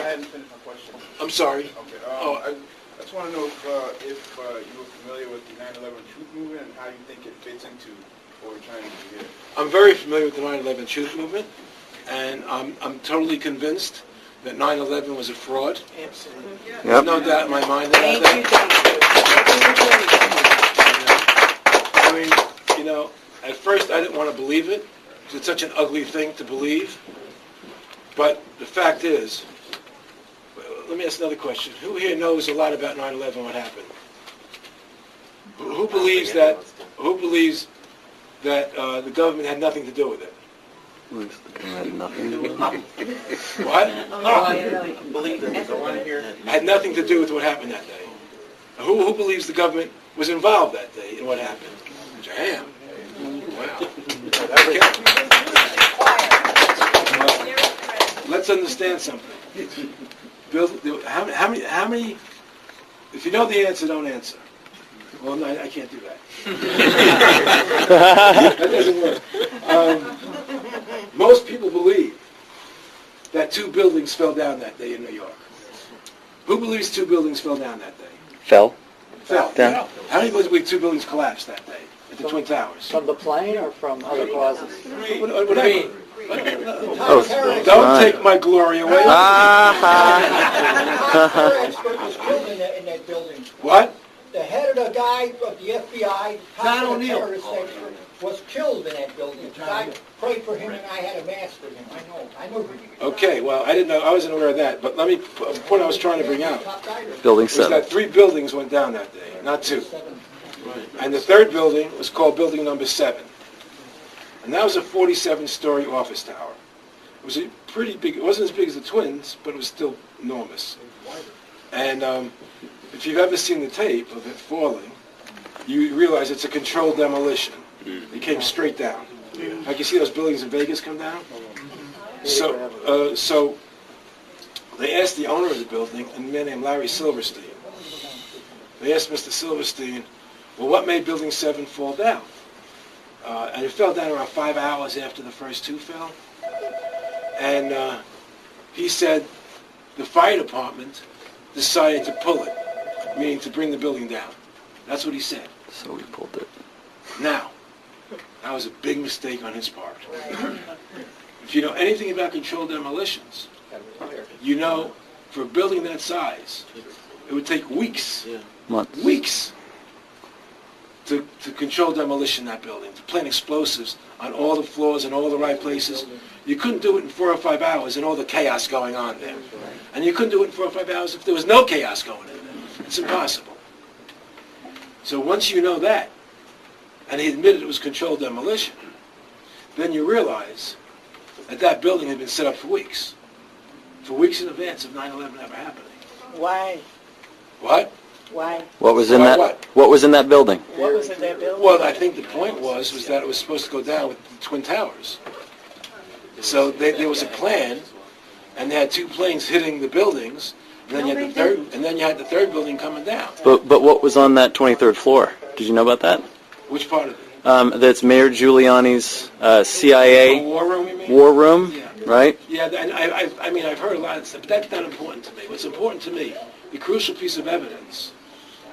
ahead and finish my question. I'm sorry. Okay. Oh, I just want to know if you were familiar with the 9/11 Truth Movement and how you think it fits into what we're trying to do here. I'm very familiar with the 9/11 Truth Movement, and I'm totally convinced that 9/11 was a fraud. Absolutely. There's no doubt in my mind about that. I mean, you know, at first I didn't want to believe it, because it's such an ugly thing to believe. But the fact is, let me ask another question. Who here knows a lot about 9/11, what happened? Who believes that the government had nothing to do with it? Had nothing to do with it. What? I believe that. I want to hear. Had nothing to do with what happened that day. Who believes the government was involved that day in what happened? Damn. Wow. Let's understand something. Bill, how many? If you know the answer, don't answer. Well, no, I can't do that. That doesn't work. Most people believe that 2 buildings fell down that day in New York. Who believes 2 buildings fell down that day? Fell Fell down. How many believe 2 buildings collapsed that day at the Twin Towers? From the plane or from other causes? Whatever. Don't take my glory away. Expert was killed in that building. What? The head of the guy of the FBI, John O'Neill, terrorist expert, was killed in that building. I prayed for him and I had a mass for him. I know. Okay, well, I didn't know. I wasn't aware of that. But let me. The point I was trying to bring out Building was 7. that 3 buildings went down that day, not 2. And the 3rd building was called Building Number 7. And that was a 47-story office tower. It was a pretty big. It wasn't as big as the Twins, but it was still enormous. And if you've ever seen the tape of it falling, you realize it's a controlled demolition. It came straight down. Like you see those buildings in Vegas come down? So they asked the owner of the building, a man named Larry Silverstein. They asked Mr. Silverstein, well, what made Building 7 fall down? And it fell down around 5 hours after the first 2 fell. And he said the fire department decided to pull it, meaning to bring the building down. That's what he said. So we pulled it. Now, that was a big mistake on his part. If you know anything about controlled demolitions, you know for a building that size, it would take weeks, Months. weeks to control demolition in that building, to plant explosives on all the floors and all the right places. You couldn't do it in 4 or 5 hours and all the chaos going on there. And you couldn't do it in 4 or 5 hours if there was no chaos going in there. It's impossible. So once you know that, and he admitted it was controlled demolition, then you realize that that building had been set up for weeks in advance of 9/11 ever happening. Why? What? Why? What was in Why that? what? What was in that building? What was in that building? Well, I think the point was that it was supposed to go down with the Twin Towers. So there was a plan, and they had 2 planes hitting the buildings, and then you had the third building coming down. But what was on that 23rd floor? Did you know about that? Which part of it? That's Mayor Giuliani's CIA War room, you mean? war room, Yeah. right? Yeah, and I mean, I've heard a lot of stuff, but that's not important to me. What's important to me, the crucial piece of evidence,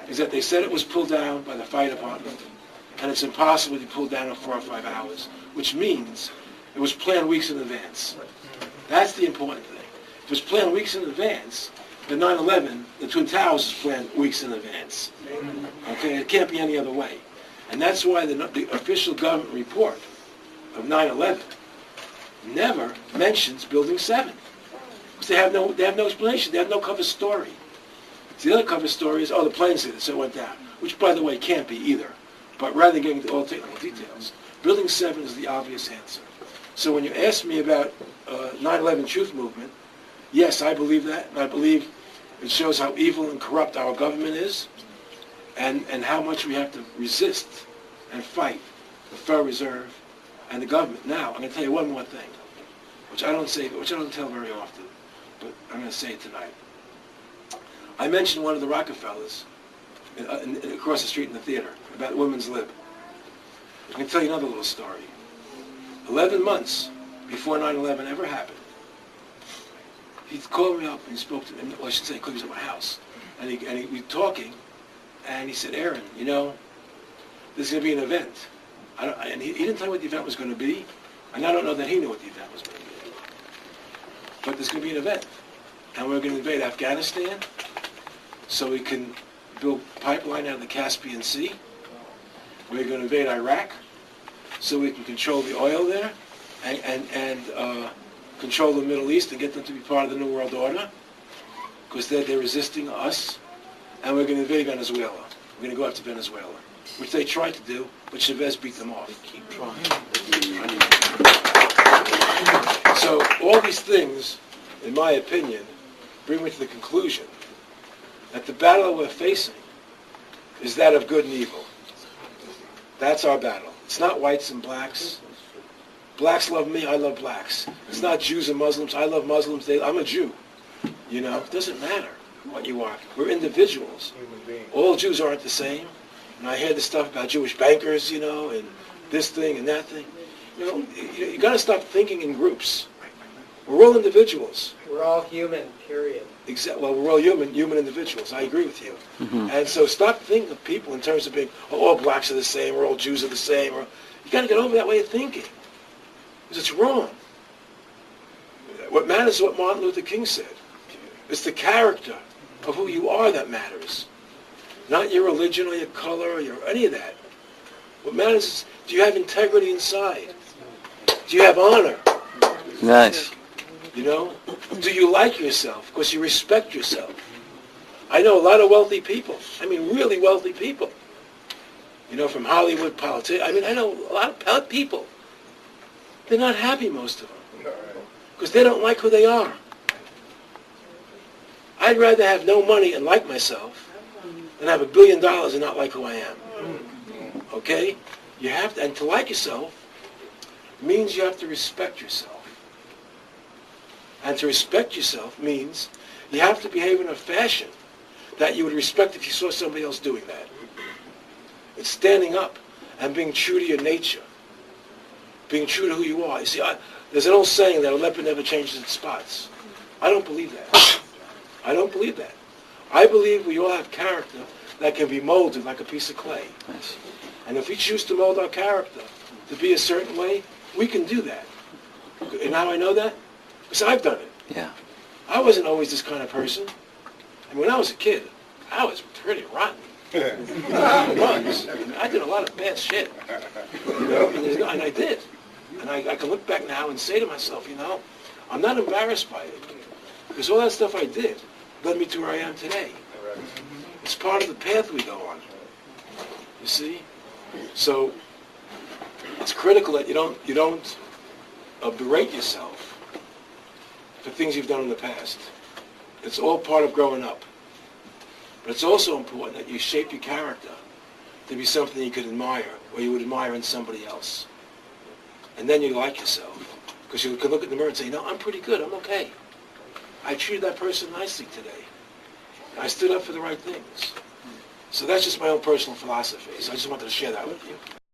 is that they said it was pulled down by the fire department, and it's impossible to pull down in 4 or 5 hours, which means it was planned weeks in advance. That's the important thing. If it was planned weeks in advance, the 9/11, the Twin Towers was planned weeks in advance. Okay, it can't be any other way. And that's why the official government report of 9/11 never mentions Building 7. Because they have no explanation. They have no cover story. The other cover story is, the planes did it, so it went down. Which, by the way, can't be either. But rather than getting into all technical details, Building 7 is the obvious answer. So when you ask me about 9/11 Truth Movement, yes, I believe that. And I believe it shows how evil and corrupt our government is, and how much we have to resist and fight the Federal Reserve and the government. Now, I'm going to tell you one more thing, which I don't tell very often, but I'm going to say it tonight. I mentioned one of the Rockefellers across the street in the theater about women's lib. I can tell you another little story. 11 months before 9/11 ever happened, he called me up and he spoke to me, well, I should say, he was at my house. And we were talking, and he said, Aaron, you know, there's going to be an event. And he didn't tell me what the event was going to be, and I don't know that he knew what the event was going to be. But there's going to be an event, and we're going to invade Afghanistan so we can build pipeline out of the Caspian Sea. We're going to invade Iraq so we can control the oil there and control the Middle East and get them to be part of the New World Order because they're resisting us. And we're going to invade Venezuela. We're going to go after Venezuela, which they tried to do, but Chavez beat them off. Keep trying. So all these things, in my opinion, bring me to the conclusion that the battle we're facing is that of good and evil. That's our battle. It's not whites and blacks. Blacks love me, I love blacks. It's not Jews and Muslims, I love Muslims, I'm a Jew. You know, it doesn't matter what you are. We're individuals. All Jews aren't the same. And I hear this stuff about Jewish bankers, you know, and this thing and that thing. You know, you got to stop thinking in groups. We're all individuals. We're all human, period. Well, we're all human individuals. I agree with you. Mm-hmm. And so stop thinking of people in terms of being, oh, all blacks are the same, or all Jews are the same. Or you got to get over that way of thinking. Because it's wrong. What matters is what Martin Luther King said. It's the character of who you are that matters. Not your religion or your color or any of that. What matters is, do you have integrity inside? Do you have honor? Nice. You know? Do you like yourself? Because you respect yourself. I know a lot of wealthy people. I mean, really wealthy people. You know, from Hollywood, politics. I mean, I know a lot of people. They're not happy, most of them. Because they don't like who they are. I'd rather have no money and like myself than have $1 billion and not like who I am. Okay? You have to, and to like yourself means you have to respect yourself. And to respect yourself means you have to behave in a fashion that you would respect if you saw somebody else doing that. It's standing up and being true to your nature. Being true to who you are. You see, there's an old saying that a leopard never changes its spots. I don't believe that. I don't believe that. I believe we all have character that can be molded like a piece of clay. Nice. And if we choose to mold our character to be a certain way, we can do that. And how I know that? Because I've done it. Yeah. I wasn't always this kind of person. And when I was a kid, I was pretty rotten. I was. I mean, I did a lot of bad shit. You know? And I did. And I can look back now and say to myself, you know, I'm not embarrassed by it. Because all that stuff I did led me to where I am today. It's part of the path we go on. You see? So it's critical that you don't berate yourself for things you've done in the past. It's all part of growing up. But it's also important that you shape your character to be something you could admire, or you would admire in somebody else. And then you like yourself. Because you can look in the mirror and say, no, I'm pretty good, I'm okay. I treated that person nicely today. I stood up for the right things. So that's just my own personal philosophy. So I just wanted to share that with you.